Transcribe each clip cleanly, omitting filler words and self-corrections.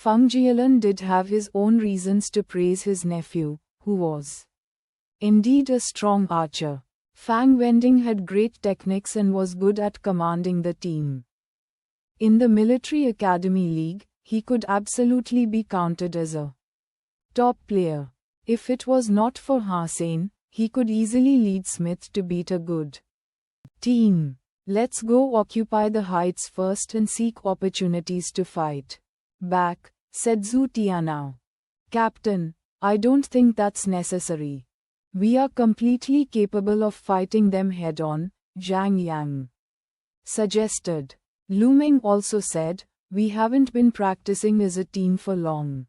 Feng Jialan did have his own reasons to praise his nephew, who was indeed a strong archer. Fang Wending had great techniques and was good at commanding the team. In the military academy league, he could absolutely be counted as a top player. If it was not for Hossein, he could easily lead Smith to beat a good team. Let's go occupy the heights first and seek opportunities to fight back, said Zhu Tianao. Captain, I don't think that's necessary. We are completely capable of fighting them head-on, Zhang Yang suggested. Lu Meng also said, we haven't been practicing as a team for long.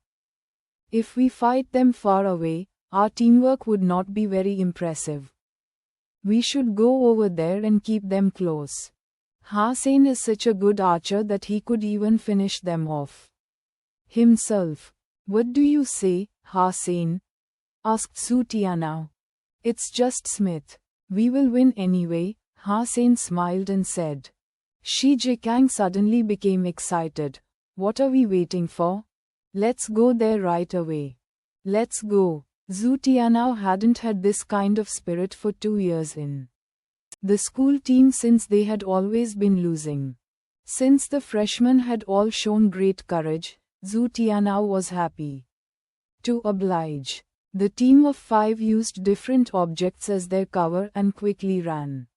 If we fight them far away, our teamwork would not be very impressive. We should go over there and keep them close. Hossein is such a good archer that he could even finish them off himself. What do you say, Hossein? Asked Zhu Tianao. It's just Smith. We will win anyway, Hossein smiled and said. Shi Jikang suddenly became excited. What are we waiting for? Let's go there right away. Let's go. Zhu Tianao hadn't had this kind of spirit for 2 years in the school team since they had always been losing. Since the freshmen had all shown great courage, Zhu Tianao was happy to oblige. The team of 5 used different objects as their cover and quickly ran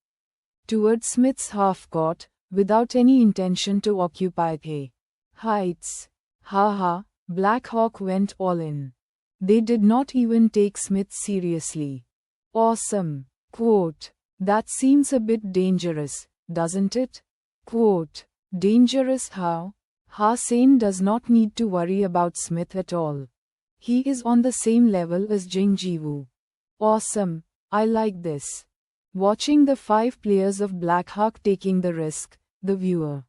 toward Smith's half-court, without any intention to occupy the heights. Ha, Black Hawk went all in. They did not even take Smith seriously. Awesome. Quote. That seems a bit dangerous, doesn't it? Quote. Dangerous how? Hossein does not need to worry about Smith at all. He is on the same level as Jing Jiwu. Awesome. I like this. Watching the 5 players of Black Hawk taking the risk, the viewer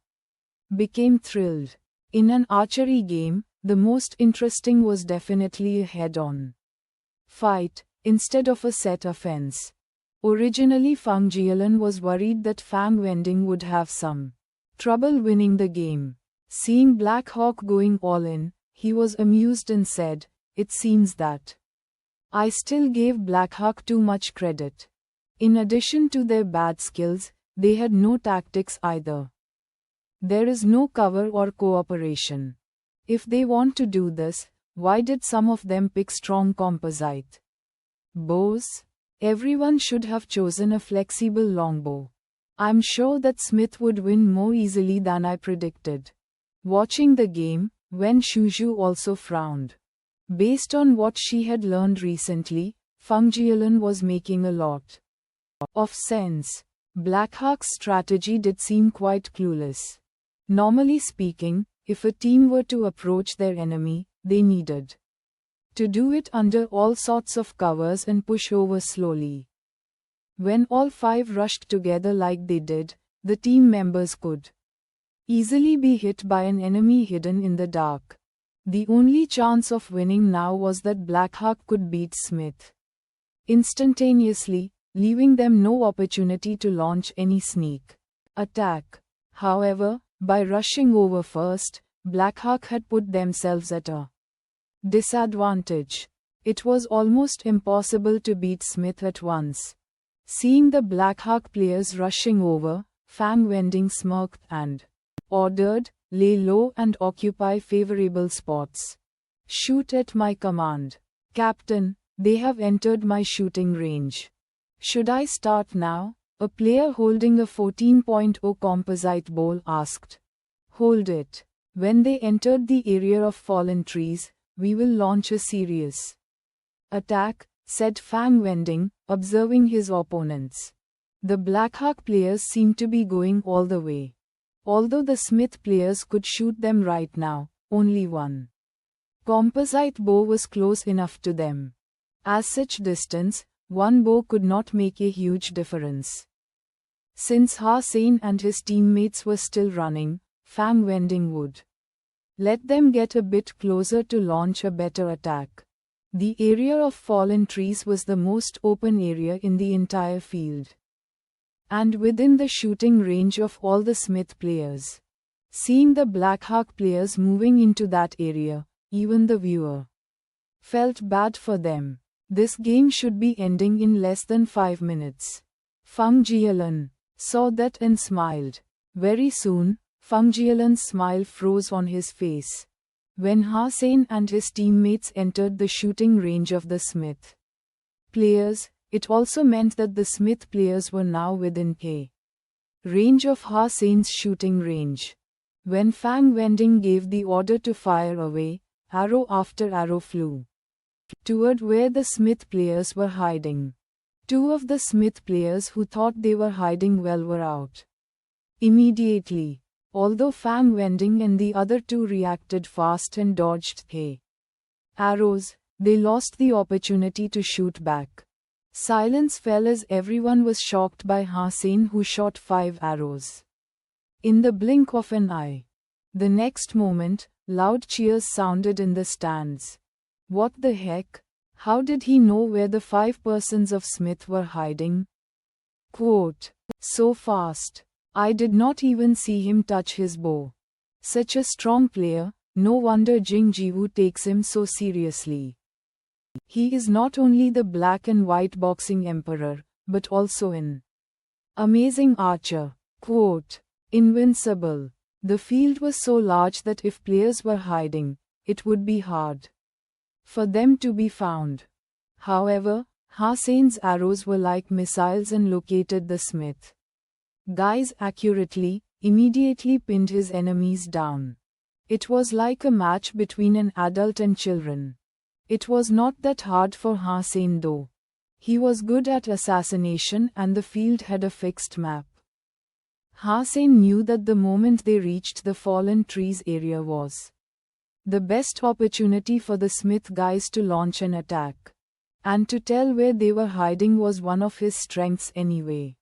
became thrilled. In an archery game, the most interesting was definitely a head-on fight, instead of a set offense. Originally Feng Jialan was worried that Fang Wending would have some trouble winning the game. Seeing Black Hawk going all in, he was amused and said, it seems that I still gave Black Hawk too much credit. In addition to their bad skills, they had no tactics either. There is no cover or cooperation. If they want to do this, why did some of them pick strong composite bows? Everyone should have chosen a flexible longbow. I'm sure that Smith would win more easily than I predicted. Watching the game, Wen Shuzhu also frowned. Based on what she had learned recently, Feng Jialan was making a lot of sense. Black Hawk's strategy did seem quite clueless. Normally speaking, if a team were to approach their enemy, they needed to do it under all sorts of covers and push over slowly. When all 5 rushed together like they did, the team members could easily be hit by an enemy hidden in the dark. The only chance of winning now was that Black Hawk could beat Smith instantaneously, leaving them no opportunity to launch any sneak attack. However, by rushing over first, Black Hawk had put themselves at a disadvantage. It was almost impossible to beat Smith at once. Seeing the Black Hawk players rushing over, Fang Wending smirked and ordered, lay low and occupy favorable spots. Shoot at my command. Captain, they have entered my shooting range. Should I start now? A player holding a 14.0 composite bow asked. Hold it. When they entered the area of fallen trees, we will launch a serious attack, said Fang Wending, observing his opponents. The Black Hawk players seemed to be going all the way. Although the Smith players could shoot them right now, only one composite bow was close enough to them. As such distance, one bow could not make a huge difference. Since Hossein and his teammates were still running, Fang Wending would let them get a bit closer to launch a better attack. The area of fallen trees was the most open area in the entire field, and within the shooting range of all the Smith players. Seeing the Black Hawk players moving into that area, even the viewer felt bad for them. This game should be ending in less than 5 minutes. Fang Jialan saw that and smiled. Very soon, Fang Jialan's smile froze on his face. When Hussein and his teammates entered the shooting range of the Smith players, it also meant that the Smith players were now within range of Hussein's shooting range. When Fang Wending gave the order to fire away, arrow after arrow flew toward where the Smith players were hiding. Two of the Smith players who thought they were hiding well were out immediately. Although Fang Wending and the other two reacted fast and dodged the arrows, they lost the opportunity to shoot back. Silence fell as everyone was shocked by Hussein, who shot 5 arrows in the blink of an eye. The next moment, loud cheers sounded in the stands. What the heck? How did he know where the 5 persons of Smith were hiding? Quote, so fast. I did not even see him touch his bow. Such a strong player, no wonder Jing Jiwoo takes him so seriously. He is not only the black and white boxing emperor, but also an amazing archer. Quote, invincible. The field was so large that if players were hiding, it would be hard for them to be found. However, Hussein's arrows were like missiles and located the Smith guys accurately, immediately pinned his enemies down. It was like a match between an adult and children. It was not that hard for Hussein though. He was good at assassination and the field had a fixed map. Hussein knew that the moment they reached the fallen trees area was the best opportunity for the Smith guys to launch an attack. And to tell where they were hiding was one of his strengths anyway.